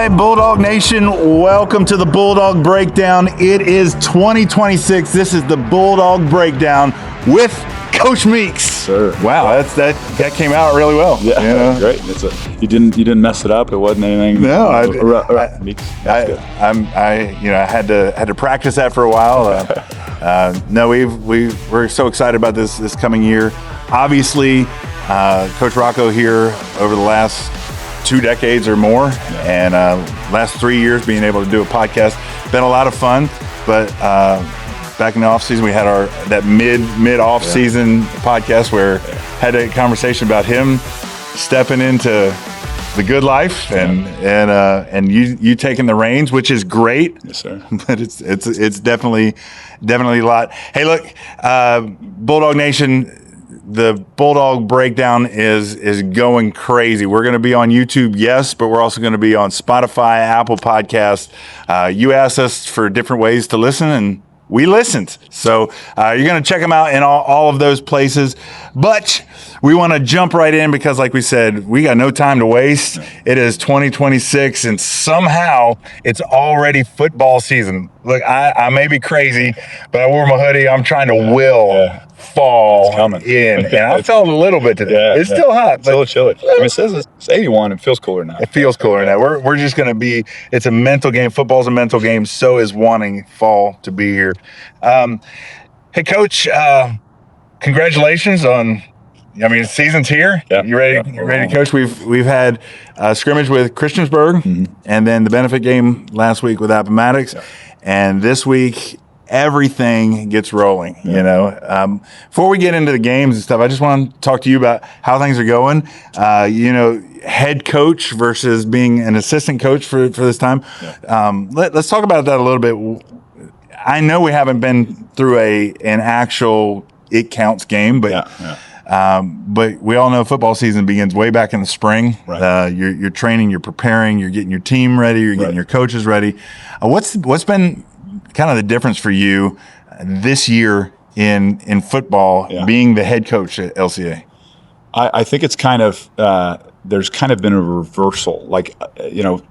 right, Bulldog Nation, welcome to the Bulldog Breakdown. It is 2026. This is the Bulldog Breakdown with Coach Meeks. Sir. Wow, that came out really well. Yeah, you know? Great. You didn't mess it up. It wasn't anything. No, Meeks. I had to practice that for a while. No, we're so excited about this coming year. Obviously, Coach Rocco here over the last 2 decades or more, and last 3 years being able to do a podcast. Been a lot of fun, but back in the off season we had that mid off season podcast where had a conversation about him stepping into the good life and you taking the reins, which is great. Yes, sir. But it's definitely a lot. Hey, look, Bulldog Nation. The Bulldog Breakdown is going crazy. We're going to be on YouTube, yes, but we're also going to be on Spotify, Apple Podcasts. You asked us for different ways to listen, and we listened. So you're going to check them out in all of those places. But we want to jump right in because, like we said, we got no time to waste. It is 2026, and somehow it's already football season. Look, I may be crazy, but I wore my hoodie. I'm trying to will fall in, and I felt a little bit today. It's still hot. It's a little chilly. I mean, it says it's 81. It feels cooler now. It feels cooler now. We're just going to be – it's a mental game. Football's a mental game. So is wanting fall to be here. Hey, Coach, congratulations on – I mean, season's here. Yeah. You ready to coach? We've had a scrimmage with Christiansburg, and then the benefit game last week with Appomattox, and this week everything gets rolling. You know, before we get into the games and stuff, I just want to talk to you about how things are going. Head coach versus being an assistant coach for this time. Let's talk about that a little bit. I know we haven't been through an actual it counts game, but. But we all know football season begins way back in the spring. Right. You're training, you're preparing, you're getting your team ready, you're getting your coaches ready. What's been kind of the difference for you this year in football, being the head coach at LCA? I think it's kind of there's kind of been a reversal. Like,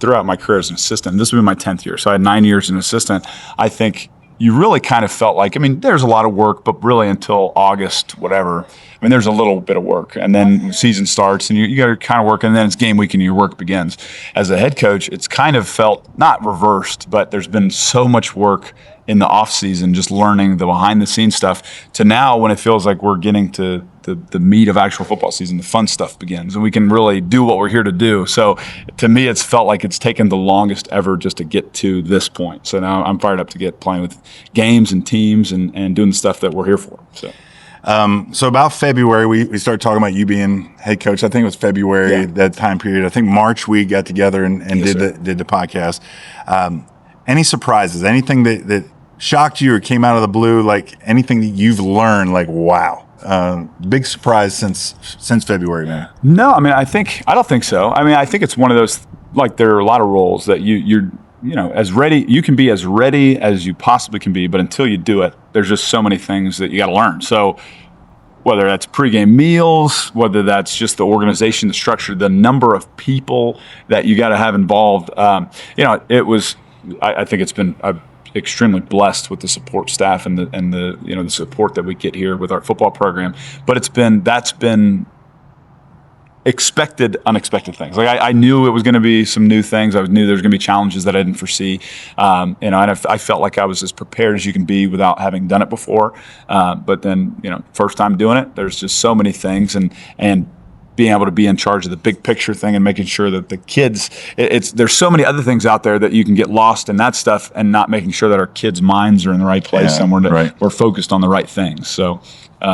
throughout my career as an assistant, this will be my 10th year, so I had 9 years as an assistant. I think you really kind of felt like, I mean, there's a lot of work, but really until August, whatever, I mean, there's a little bit of work. And then season starts and you got to kind of work, and then it's game week and your work begins. As a head coach, it's kind of felt not reversed, but there's been so much work in the off season, just learning the behind the scenes stuff, to now when it feels like we're getting to the meat of actual football season, the fun stuff begins, and we can really do what we're here to do. So to me, it's felt like it's taken the longest ever just to get to this point. So now I'm fired up to get playing with games and teams and doing the stuff that we're here for. So about February, we started talking about you being head coach. I think it was February, that time period. I think March we got together and did the podcast. Any surprises? Anything that shocked you or came out of the blue? Like anything that you've learned? Like wow, big surprise since February, man. No, I mean I don't think so. I mean I think it's one of those, like, there are a lot of roles that you're as ready, you can be as ready as you possibly can be, but until you do it, there's just so many things that you got to learn. So whether that's pregame meals, whether that's just the organization, the structure, the number of people that you got to have involved, it was, I think it's been extremely blessed with the support staff and the the support that we get here with our football program. But that's been unexpected things. Like I knew it was going to be some new things. I knew there was going to be challenges that I didn't foresee. And I felt like I was as prepared as you can be without having done it before. But then, first time doing it, there's just so many things and being able to be in charge of the big picture thing and making sure that the kids, there's so many other things out there that you can get lost in that stuff and not making sure that our kids' minds are in the right place somewhere that we're focused on the right things. So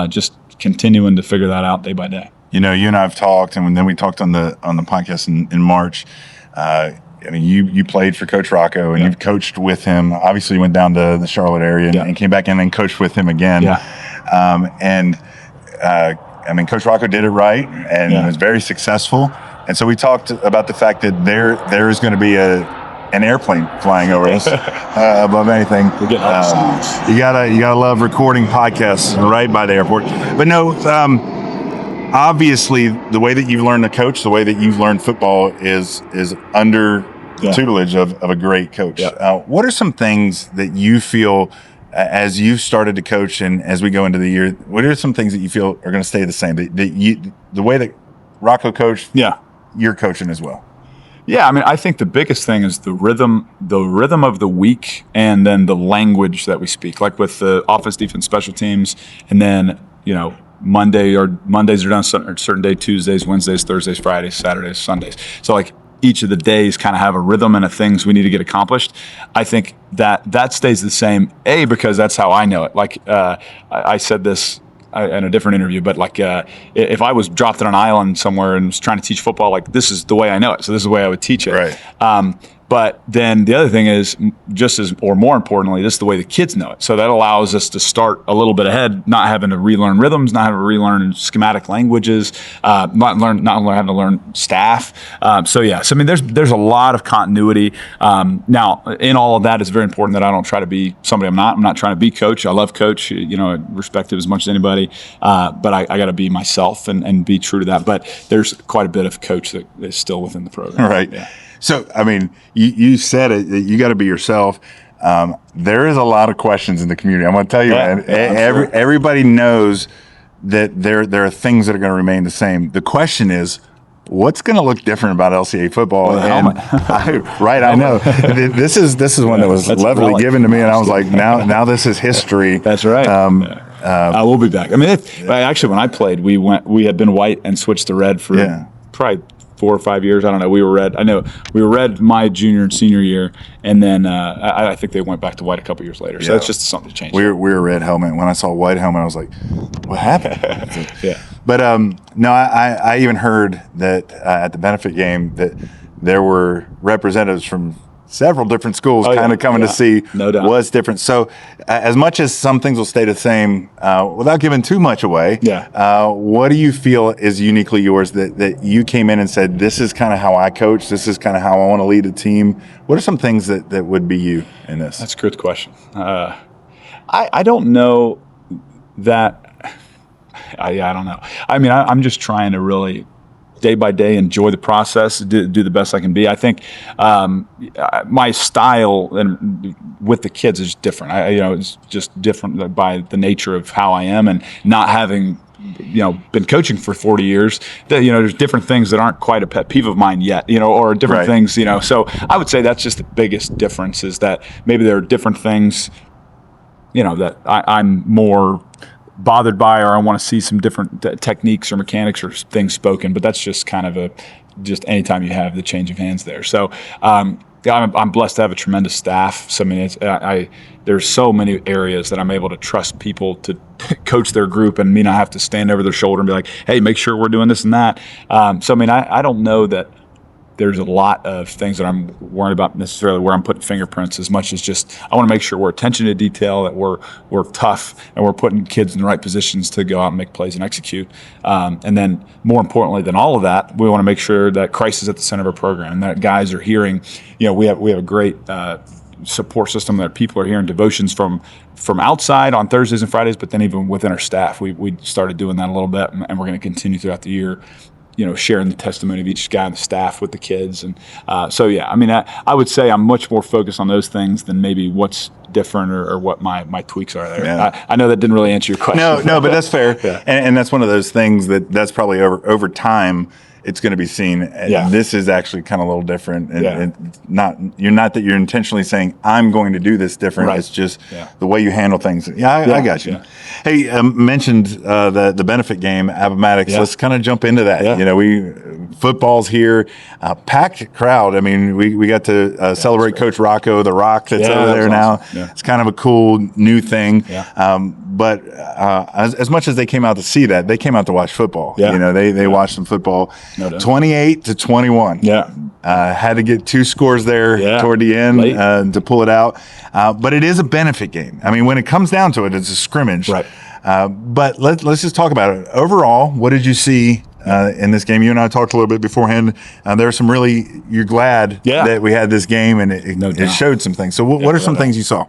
just continuing to figure that out day by day. You and I have talked, and then we talked on the podcast in March. I mean, you played for Coach Rocco, and you've coached with him. Obviously, you went down to the Charlotte area and came back in and coached with him again. I mean, Coach Rocco did it right and was very successful. And so we talked about the fact that there is going to be an airplane flying over us above anything. We're getting all the sounds. You gotta love recording podcasts right by the airport. But no, obviously the way that you've learned to coach, the way that you've learned football is under tutelage of a great coach. Yeah. What are some things that you feel as you've started to coach and as we go into the year, what are some things that you feel are going to stay the same? The way that Rocco coached, you're coaching as well. Yeah, I mean, I think the biggest thing is the rhythm of the week, and then the language that we speak. Like with the offense, defense, special teams, and then Mondays are done on a certain day, Tuesdays, Wednesdays, Thursdays, Fridays, Saturdays, Sundays. So like each of the days kind of have a rhythm and a things we need to get accomplished. I think that stays the same. Because that's how I know it. Like I said this in a different interview, but like if I was dropped on an island somewhere and was trying to teach football, like this is the way I know it. So this is the way I would teach it. Right. But then the other thing is more importantly, this is the way the kids know it. So that allows us to start a little bit ahead, not having to relearn rhythms, not having to relearn schematic languages, not having to learn staff. So I mean, there's a lot of continuity. Now, in all of that, it's very important that I don't try to be somebody I'm not. I'm not trying to be coach. I love coach. I respect it as much as anybody. But I got to be myself and be true to that. But there's quite a bit of coach that is still within the program. Right. Yeah. So, I mean, you said it, you got to be yourself. There is a lot of questions in the community. I'm going to tell you, man, everybody knows that there are things that are going to remain the same. The question is, what's going to look different about LCA football? Well, the helmet. I know. This is one that was lovely given to me, and I was like, now this is history. That's right. I will be back. I mean, actually, when I played, we had been white and switched to red for probably 4 or 5 years. I don't know. We were red. I know we were red my junior and senior year, and then I think they went back to white a couple years later. So that's just something to change. We were red helmet. When I saw white helmet, I was like, what happened? Yeah. But no, I even heard that at the benefit game that there were representatives from several different schools kind of coming to see what's different. So as much as some things will stay the same, without giving too much away, what do you feel is uniquely yours that you came in and said, this is kind of how I coach, this is kind of how I want to lead a team? What are some things that would be you in this? That's a good question. I don't know that. I don't know. I mean, I'm just trying to really day by day enjoy the process, do the best I can be. I think my style and with the kids is different. It's just different by the nature of how I am, and not having been coaching for 40 years. There's different things that aren't quite a pet peeve of mine yet. Or different things. So I would say that's just the biggest difference, is that maybe there are different things, that I'm more bothered by, or I want to see some different techniques or mechanics or things spoken. But that's just kind of just anytime you have the change of hands there. So I'm blessed to have a tremendous staff. So I mean, there's so many areas that I'm able to trust people to coach their group, and me not have to stand over their shoulder and be like, hey, make sure we're doing this and that. So I mean, I don't know that there's a lot of things that I'm worried about necessarily where I'm putting fingerprints, as much as just I want to make sure we're attention to detail, that we're tough, and we're putting kids in the right positions to go out and make plays and execute. And then more importantly than all of that, we want to make sure that Christ is at the center of our program, and that guys are hearing. We have a great support system, that people are hearing devotions from outside on Thursdays and Fridays, but then even within our staff, we started doing that a little bit, and we're going to continue throughout the year. Sharing the testimony of each guy on the staff with the kids. And so, I mean, I would say I'm much more focused on those things than maybe what's different or what my tweaks are there. Yeah. I know that didn't really answer your question. No, but that's fair. And that's one of those things that's probably over time, it's going to be seen. This is actually kind of a little different. And not that you're intentionally saying, I'm going to do this different. Right. It's just the way you handle things. I got you. Yeah. Hey, mentioned the benefit game, Appomattox. Let's kind of jump into that. Football's here, packed crowd. I mean, we got to celebrate Coach Rocco, the Rock that's over there now. Awesome. It's kind of a cool new thing. But as much as they came out to see that, they came out to watch football. They watched some football. No doubt. 28-21. Had to get 2 scores there toward the end to pull it out. But it is a benefit game. I mean, when it comes down to it, it's a scrimmage. Right. But let's just talk about it. Overall, what did you see in this game? You and I talked a little bit beforehand. There are some you're glad that we had this game, and it showed some things. So what are some things you saw?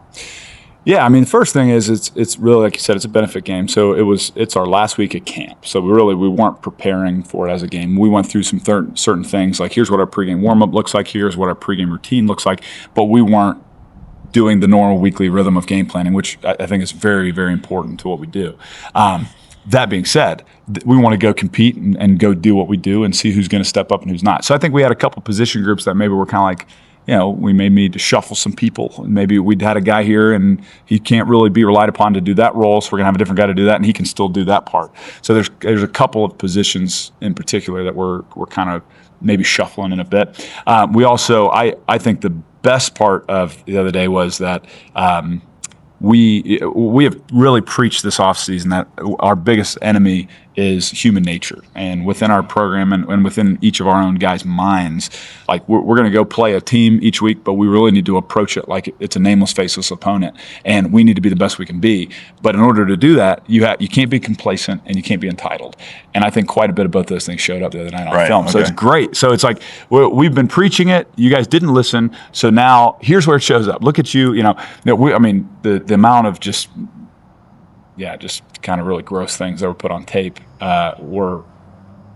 Yeah, I mean, the first thing is it's really, like you said, it's a benefit game. So it's our last week at camp. So we weren't preparing for it as a game. We went through some certain things, like here's what our pregame warm-up looks like, here's what our pregame routine looks like, but we weren't doing the normal weekly rhythm of game planning, which I think is very, very important to what we do. That being said, we want to go compete and go do what we do and see who's going to step up and who's not. So I think we had a couple position groups that maybe were kind of like, we may need to shuffle some people. Maybe we'd had a guy here and he can't really be relied upon to do that role, so we're going to have a different guy to do that, and he can still do that part. So there's a couple of positions in particular that we're kind of maybe shuffling in a bit. We also, I think the best part of the other day was that we have really preached this offseason that our biggest enemy is human nature. And within our program and within each of our own guys' minds, like we're going to go play a team each week, but we really need to approach it like it's a nameless, faceless opponent. And we need to be the best we can be. But in order to do that, you can't be complacent and you can't be entitled. And I think quite a bit of both those things showed up the other night on film. Okay. So it's great. So it's like we've been preaching it. You guys didn't listen. So now here's where it shows up. Look at you. The amount of just kind of really gross things that were put on tape were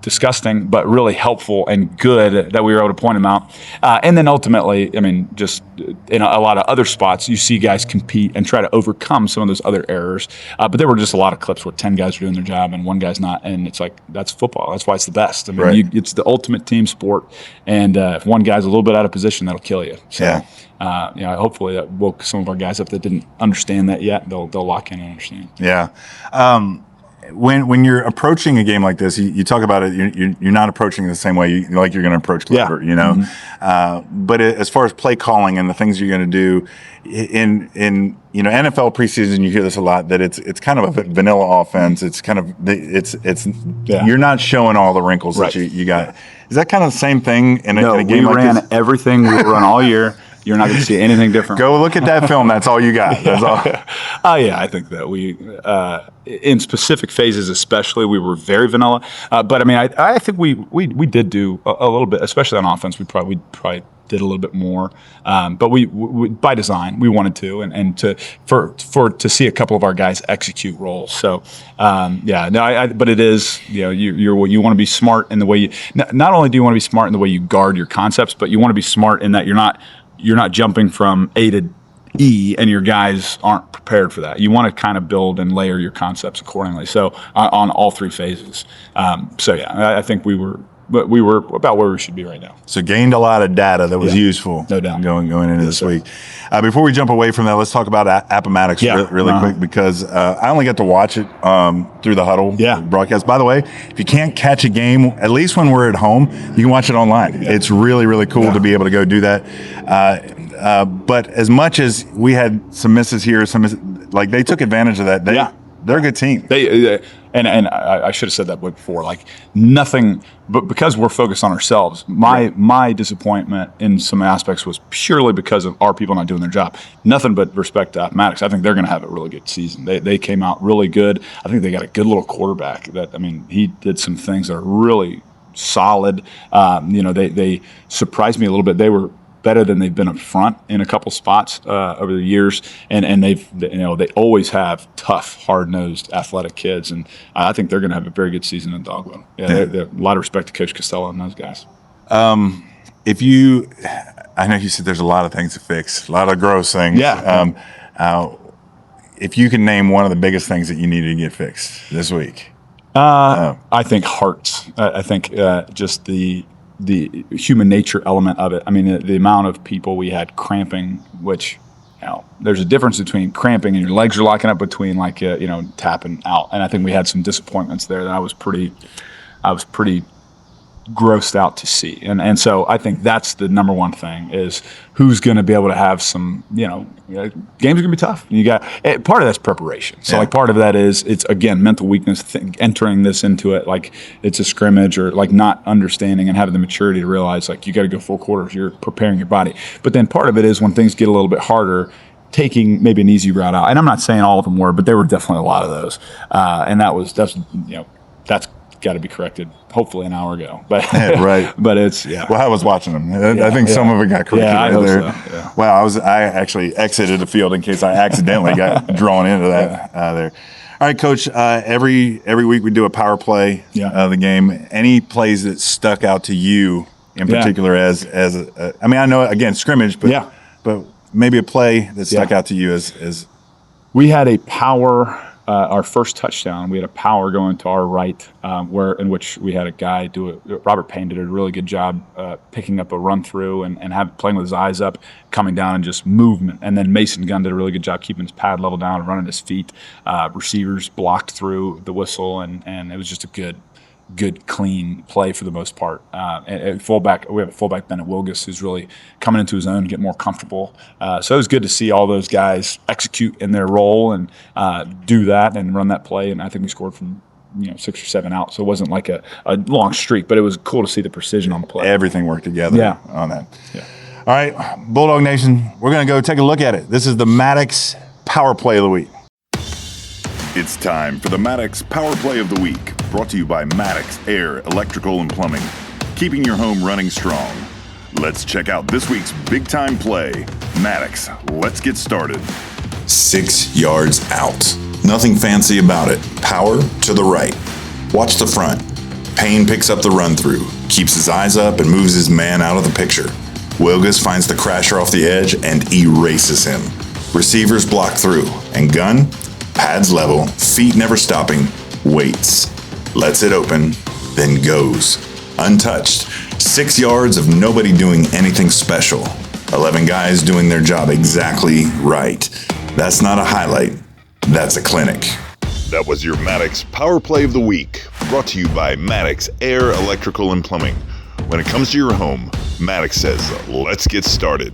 disgusting, but really helpful and good that we were able to point them out. And then ultimately, I mean, just in a lot of other spots, you see guys compete and try to overcome some of those other errors. But there were just a lot of clips where 10 guys are doing their job and one guy's not. And it's like, that's football. That's why it's the best. I mean, it's the ultimate team sport. And if one guy's a little bit out of position, that'll kill you. So, hopefully that woke some of our guys up that didn't understand that yet. They'll lock in and understand. Yeah. When you're approaching a game like this, you talk about it. You're not approaching it the same way like you're going to approach Glenvar, Mm-hmm. But as far as play calling and the things you're going to do in NFL preseason, you hear this a lot that it's kind of a vanilla offense. It's kind of you're not showing all the wrinkles that you got. Is that kind of the same thing in a game like this? We ran everything we run all year. You're not going to see anything different. Go look at that film. That's all you got. That's all. I think that we, in specific phases especially, we were very vanilla. But I mean, I think we did do a little bit, especially on offense. We probably did a little bit more. But we by design, we wanted to, and to see a couple of our guys execute roles. So but it is, you want to be smart in the way you. Not only do you want to be smart in the way you guard your concepts, but you want to be smart in that you're not jumping from A to E and your guys aren't prepared for that. You want to kind of build and layer your concepts accordingly. So on all three phases. I think we were about where we should be right now. So gained a lot of data that was useful. No doubt. Going into this week. Before we jump away from that, let's talk about Appomattox really quick, because I only got to watch it through the huddle broadcast. By the way, if you can't catch a game, at least when we're at home, you can watch it online. Yeah. It's really, really cool to be able to go do that. But as much as we had some misses here, they took advantage of that. They're a good team. And I should have said that before. Like nothing, but because we're focused on ourselves, my disappointment in some aspects was purely because of our people not doing their job. Nothing but respect to Appomattox. I think they're going to have a really good season. They came out really good. I think they got a good little quarterback. He did some things that are really solid. They surprised me a little bit. They were better than they've been up front in a couple spots over the years, and they always have tough, hard-nosed, athletic kids, and I think they're going to have a very good season in Dogwood. A lot of respect to Coach Costello and those guys. I know you said there's a lot of things to fix, a lot of gross things. If you can name one of the biggest things that you needed to get fixed this week, I think hearts. I think just the human nature element of it. I mean, the amount of people we had cramping, which, there's a difference between cramping and your legs are locking up between tapping out. And I think we had some disappointments there that I was pretty grossed out to see. And so I think that's the number one thing is who's going to be able to have some, games are going to be tough. You got part of that's preparation. So part of that is it's again mental weakness, entering this into it like it's a scrimmage or like not understanding and having the maturity to realize like you got to go full quarters. You're preparing your body. But then part of it is when things get a little bit harder, taking maybe an easy route out. And I'm not saying all of them were, but there were definitely a lot of those. And that's got to be corrected. Hopefully an hour ago, but right. But it's Well, I was watching them. I think some of it got corrected I hope there. So. Yeah. Wow, I actually exited the field in case I accidentally got drawn into that there. All right, Coach. Every week we do a power play of the game. Any plays that stuck out to you in particular as I mean, I know again scrimmage, but maybe a play that stuck out to you as we had a power. Our first touchdown, we had a power going to our right, in which we had a guy do it. Robert Payne did a really good job picking up a run through and playing with his eyes up, coming down and just movement. And then Mason Gunn did a really good job keeping his pad level down and running his feet. Receivers blocked through the whistle, and it was just a good, clean play for the most part. And fullback, we have a fullback, Bennett Wilgus, who's really coming into his own, get more comfortable. So it was good to see all those guys execute in their role and do that and run that play. And I think we scored from 6 or 7 out. So it wasn't like a long streak, but it was cool to see the precision on the play. Everything worked together on that. Yeah. All right, Bulldog Nation, we're going to go take a look at it. This is the Appomattox Power Play of the Week. It's time for the Appomattox Power Play of the Week, brought to you by Appomattox Air, Electrical, and Plumbing, keeping your home running strong. Let's check out this week's big-time play. Appomattox, let's get started. 6 yards out. Nothing fancy about it. Power to the right. Watch the front. Payne picks up the run-through, keeps his eyes up, and moves his man out of the picture. Wilgus finds the crasher off the edge and erases him. Receivers block through, and Gunn, pads level, feet never stopping, waits, lets it open, then goes. Untouched. 6 yards of nobody doing anything special. 11 guys doing their job exactly right. That's not a highlight. That's a clinic. That was your Appomattox Power Play of the Week, brought to you by Appomattox Air, Electrical, and Plumbing. When it comes to your home, Appomattox says, let's get started.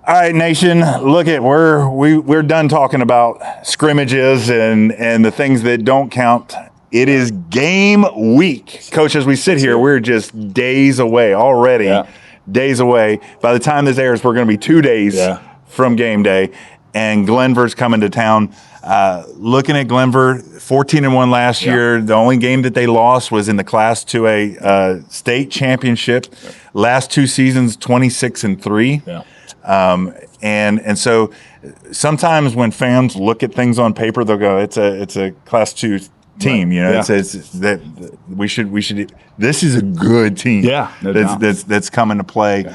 All right, Nation. Look at we're done talking about scrimmages and the things that don't count. It is game week, Coach. As we sit here, we're just days away already. Yeah. Days away. By the time this airs, we're going to be 2 days from game day, and Glenvar's coming to town. Looking at Glenvar, 14-1 last year. The only game that they lost was in the Class 2A state championship. Last 2 seasons, 26-3. Yeah. And so sometimes when fans look at things on paper, they'll go, it's a Class 2 team, it's that we should this is a good team that's coming to play.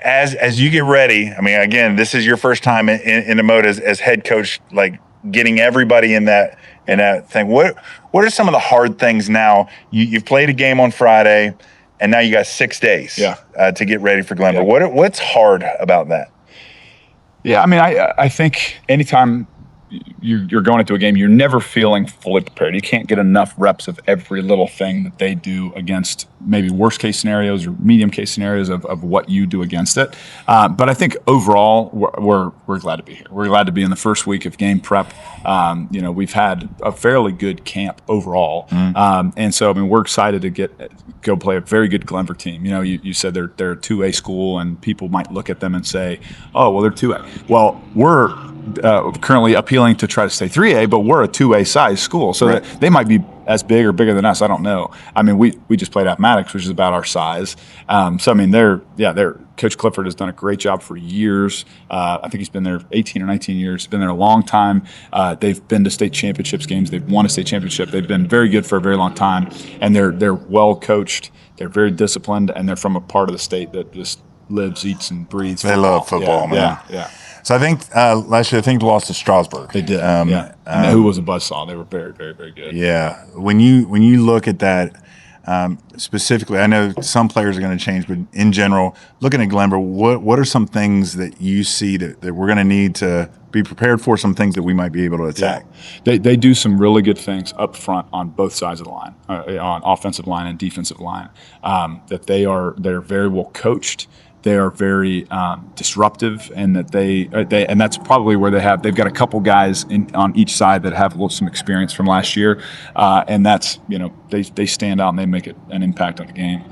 As you get ready, I mean, again, this is your first time in the mode as head coach, like getting everybody in that thing. What are some of the hard things now? You've played a game on Friday, and now you got 6 days to get ready for Glenvar. Yeah. What's hard about that? Yeah, I mean, I think anytime you're going into a game, you're never feeling fully prepared. You can't get enough reps of every little thing that they do against maybe worst case scenarios or medium case scenarios of what you do against it. But I think overall, we're glad to be here. We're glad to be in the first week of game prep. We've had a fairly good camp overall. And so, I mean, we're excited to go play a very good Glenvar team. You said they're a 2A school, and people might look at them and say, oh, well, they're 2A. Well, we're currently appealing to try to stay 3A, but we're a 2A size school. So that they might be as big or bigger than us. I don't know. I mean, we just played Appomattox, which is about our size. So, I mean, Coach Clifford has done a great job for years. I think he's been there 18 or 19 years. He's been there a long time. They've been to state championships games. They've won a state championship. They've been very good for a very long time. And they're well coached. They're very disciplined, and they're from a part of the state that just lives, eats, and breathes football. They love football, man. Yeah. So I think last year, they lost to Strasburg. They did. And who was a buzzsaw? They were very, very, very good. Yeah. When you look at that specifically, I know some players are going to change, but in general, looking at Glenvar, what are some things that you see that we're going to need to be prepared for? Some things that we might be able to attack. Yeah. They do some really good things up front on both sides of the line, on offensive line and defensive line. That they're very well coached. They are very disruptive, and that and that's probably where they've got a couple guys on each side that have some experience from last year, and that's they stand out and they make an impact on the game.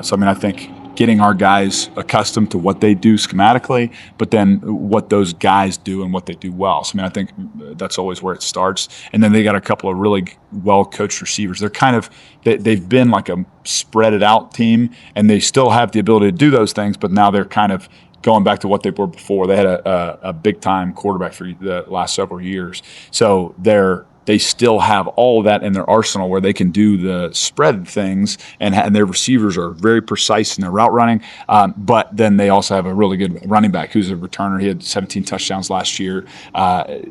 So I mean, I think getting our guys accustomed to what they do schematically, but then what those guys do and what they do well. So, I mean, I think that's always where it starts. And then they got a couple of really well-coached receivers. They're kind of they've been like a spread it out team, and they still have the ability to do those things, but now they're kind of going back to what they were before. They had a big-time quarterback for the last several years. So they still have all of that in their arsenal where they can do the spread things, and their receivers are very precise in their route running. But then they also have a really good running back who's a returner. He had 17 touchdowns last year. I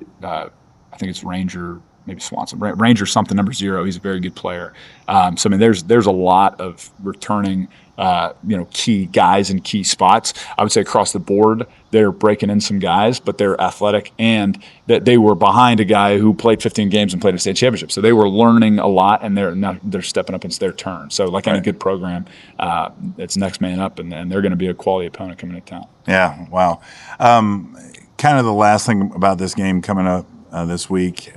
think it's Ranger, maybe Swanson. Ranger something, number 0. He's a very good player. So, I mean, there's a lot of returning key guys in key spots. I would say across the board, they're breaking in some guys, but they're athletic, and that they were behind a guy who played 15 games and played a state championship. So they were learning a lot, and they're stepping up. It's their turn. So like any good program, it's next man up, and they're going to be a quality opponent coming to town. Yeah, wow. Kind of the last thing about this game coming up this week,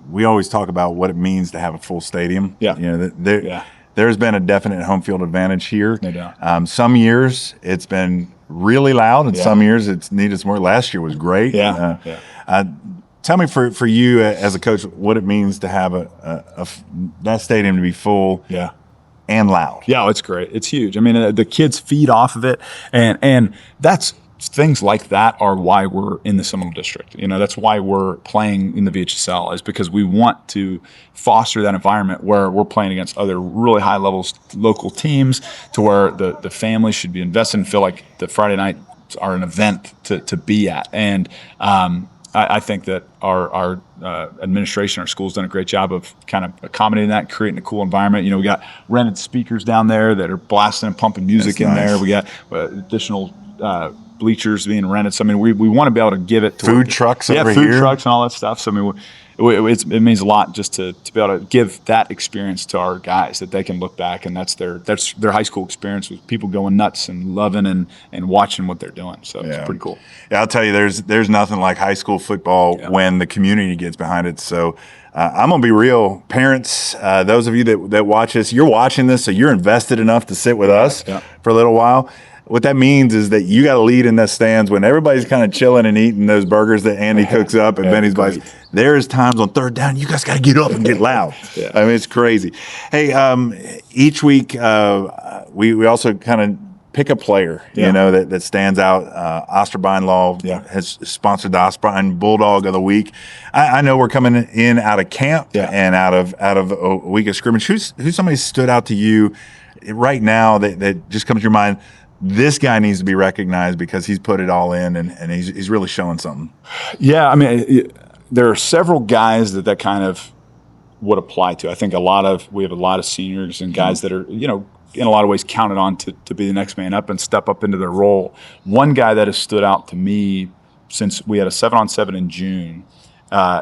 we always talk about what it means to have a full stadium. Yeah. There's been a definite home field advantage here. No doubt. Some years it's been really loud, and some years it's needed some more. Last year was great. Tell me for you as a coach what it means to have that stadium to be full. Yeah. And loud. Yeah, it's great. It's huge. I mean, the kids feed off of it, and that's things like that are why we're in the Seminole District. That's why we're playing in the VHSL, is because we want to foster that environment where we're playing against other really high levels local teams, to where the families should be invested and feel like the Friday nights are an event to be at. And I think that our administration, our school's done a great job of kind of accommodating that, creating a cool environment. We got rented speakers down there that are blasting and pumping music. That's in nice. There. We got additional bleachers being rented. So, I mean, we want to be able to give it to food trucks over food here. Trucks and all that stuff. So, I mean, it means a lot just to be able to give that experience to our guys, that they can look back and that's their high school experience, with people going nuts and loving and watching what they're doing. So it's pretty cool. Yeah, I'll tell you, there's nothing like high school football when the community gets behind it. So I'm gonna be real, parents. Those of you that watch this, you're watching this, so you're invested enough to sit with us for a little while. What that means is that you got to lead in the stands when everybody's kind of chilling and eating those burgers that Andy cooks up and Benny's buys. There's times on third down you guys got to get up and get loud. I mean, it's crazy. Hey, each week we also kind of pick a player, that stands out. Osterbein Law has sponsored the Osterbein Bulldog of the Week. I know we're coming in out of camp and out of a week of scrimmage. Who's somebody stood out to you right now that just comes to your mind? This guy needs to be recognized because he's put it all in and he's really showing something. Yeah, I mean, there are several guys that kind of would apply to. I think we have a lot of seniors and guys that are, in a lot of ways counted on to be the next man up and step up into their role. One guy that has stood out to me since we had a 7-on-7 in June,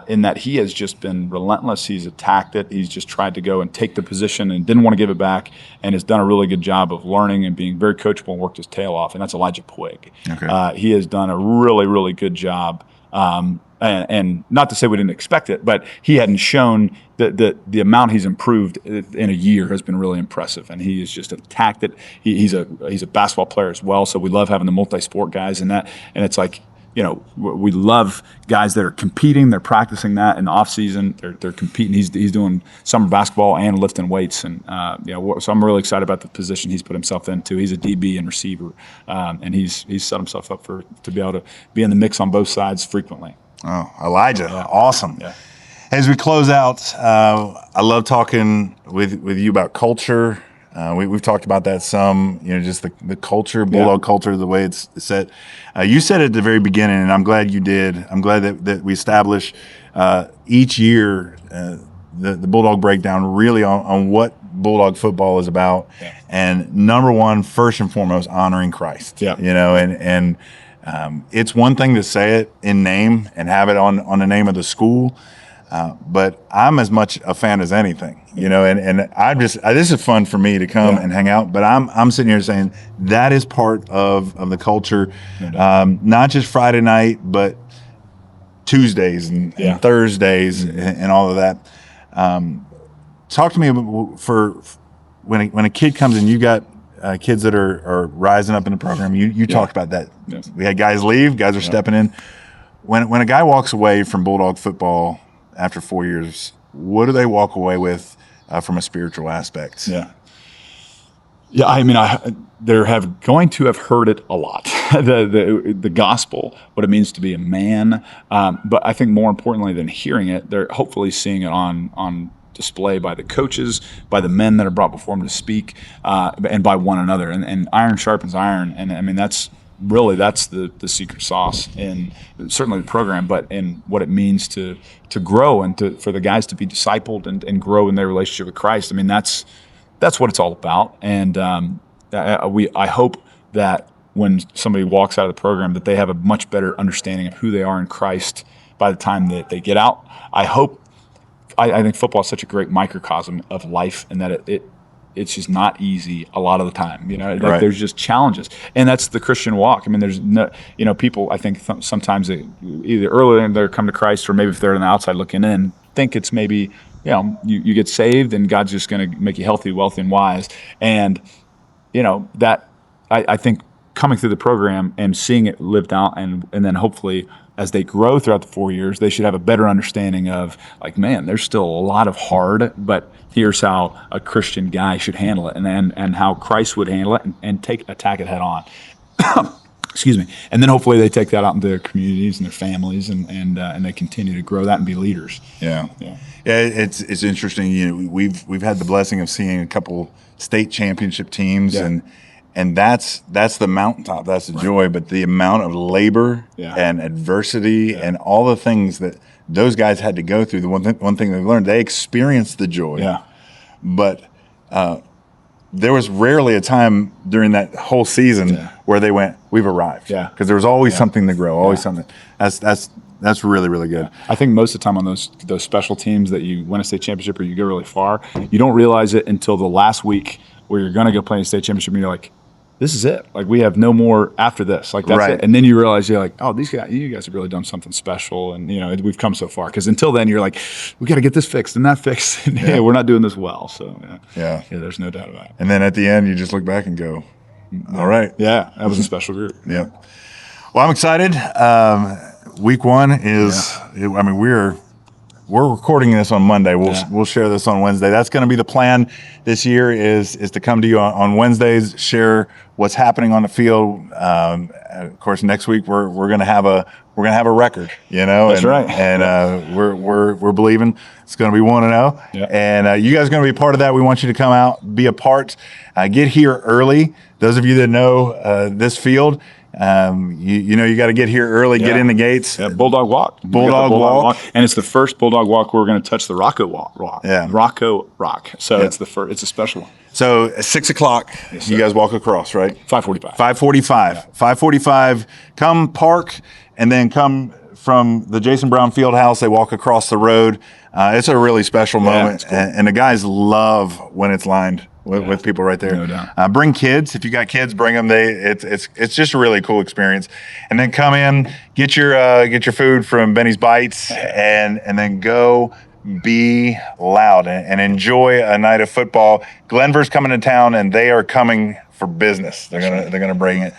in that he has just been relentless. He's attacked it. He's just tried to go and take the position and didn't want to give it back, and has done a really good job of learning and being very coachable and worked his tail off, and that's Elijah Puig. Okay. He has done a really, really good job. And not to say we didn't expect it, but he hadn't shown the amount he's improved in a year has been really impressive, and he has just attacked it. He's a basketball player as well, so we love having the multi-sport guys in that, and it's like, we love guys that are competing. They're practicing that in the off season. They're competing. He's doing summer basketball and lifting weights, and so I'm really excited about the position he's put himself into. He's a DB and receiver, and he's set himself up to be able to be in the mix on both sides frequently. Oh, Elijah, awesome. Yeah. As we close out, I love talking with you about culture. We've talked about that some, just the culture, Bulldog culture, the way it's set. You said it at the very beginning, and I'm glad you did. I'm glad that we establish each year the Bulldog Breakdown really on what Bulldog football is about. Yeah. And number one, first and foremost, honoring Christ. Yeah. And it's one thing to say it in name and have it on the name of the school. But I'm as much a fan as anything, and I'm just, this is fun for me to come and hang out, but I'm sitting here saying that is part of the culture, not just Friday night, but Tuesdays and Thursdays and all of that. Talk to me for when a kid comes in, you got kids that are rising up in the program. You talked about that. Yes. We had guys leave, guys are stepping in. When a guy walks away from Bulldog football after 4 years, what do they walk away with from a spiritual aspect? Yeah. Yeah, I mean, they're going to have heard it a lot, the gospel, what it means to be a man. But I think more importantly than hearing it, they're hopefully seeing it on display by the coaches, by the men that are brought before them to speak, and by one another. And iron sharpens iron. And I mean, that's the secret sauce in certainly the program, but in what it means to grow and for the guys to be discipled and grow in their relationship with Christ. I mean, that's what it's all about. And I hope that when somebody walks out of the program that they have a much better understanding of who they are in Christ by the time that they get out. I think football is such a great microcosm of life, and that it's just not easy a lot of the time. Right. There's just challenges, and that's the Christian walk. I mean, there's no, people, I think sometimes they either early in their come to Christ, or maybe if they're on the outside looking in, think it's maybe, you get saved and God's just going to make you healthy, wealthy, and wise. And, that I think coming through the program and seeing it lived out, and then hopefully as they grow throughout the 4 years, they should have a better understanding of, like, man, there's still a lot of hard, but here's how a Christian guy should handle it, and how Christ would handle it, and attack it head on. Excuse me. And then hopefully they take that out into their communities and their families, and they continue to grow that and be leaders. Yeah. It's interesting. We've had the blessing of seeing a couple state championship teams, and that's the mountaintop. That's the joy. But the amount of labor and adversity and all the things that those guys had to go through. The one thing they've learned, they experienced the joy. Yeah. But there was rarely a time during that whole season where they went, "We've arrived." Yeah. Because there was always something to grow, always something. That's really, really good. I think most of the time on those special teams that you win a state championship or you go really far, you don't realize it until the last week where you're going to go play a state championship, and you're like, this is it. Like, we have no more after this. Like, that's it. And then you realize, you're like, oh, you guys have really done something special, and we've come so far. Because until then, you're like, we got to get this fixed and that fixed. And we're not doing this well. So there's no doubt about it. And then at the end, you just look back and go, all right. Yeah, that was a special group. Yeah. Well, I'm excited. Week one is, I mean, we're recording this on Monday. We'll share this on Wednesday. That's going to be the plan this year is to come to you on Wednesdays, share what's happening on the field. Of course, next week we're going to have a record, That's right. And we're believing it's going to be 1-0. Yeah. And you guys are going to be part of that. We want you to come out, be a part, get here early. Those of you that know this field, you got to get here early, get in the gates. Yeah, Bulldog Walk. Bulldog Walk. And it's the first Bulldog Walk where we're going to touch the Rocco Rock. Yeah. Rocco Rock. So it's it's a special one. So at 6 o'clock, you guys walk across, right? 5:45. 5:45. Yeah. 5:45. Come park, and then come from the Jason Brown Fieldhouse. They walk across the road. It's a really special moment, cool. and the guys love when it's lined with people right there. No doubt. Bring kids. If you got kids, bring them. It's just a really cool experience. And then come in, get your food from Benny's Bites, and then go be loud and enjoy a night of football. Glenvar's coming to town, and they are coming for business. They're gonna bring it.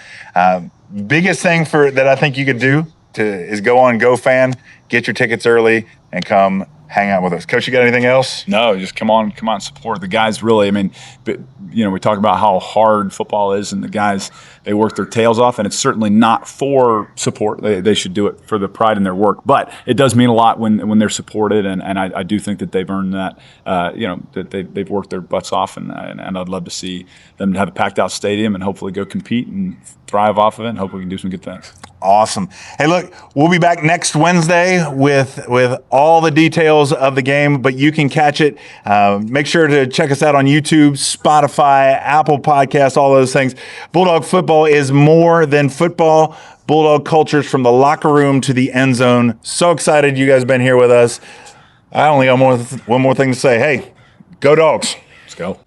Biggest thing that I think you could do is go on GoFan, get your tickets early, and come hang out with us. Coach, you got anything else? No, just come on, support the guys. Really, I mean, but we talk about how hard football is, and the guys, they work their tails off, and it's certainly not for support. They should do it for the pride in their work, but it does mean a lot when they're supported, and I do think that they've earned that. That they've worked their butts off, and I'd love to see them have a packed out stadium and hopefully go compete and thrive off of it, and hope we can do some good things. Awesome. Hey, look, we'll be back next Wednesday with all the details of the game, but you can catch it. Make sure to check us out on YouTube, Spotify, Apple Podcasts, all those things. Bulldog football is more than football. Bulldog cultures from the locker room to the end zone. So excited you guys have been here with us. I only got one more thing to say. Hey, go Dogs. Let's go.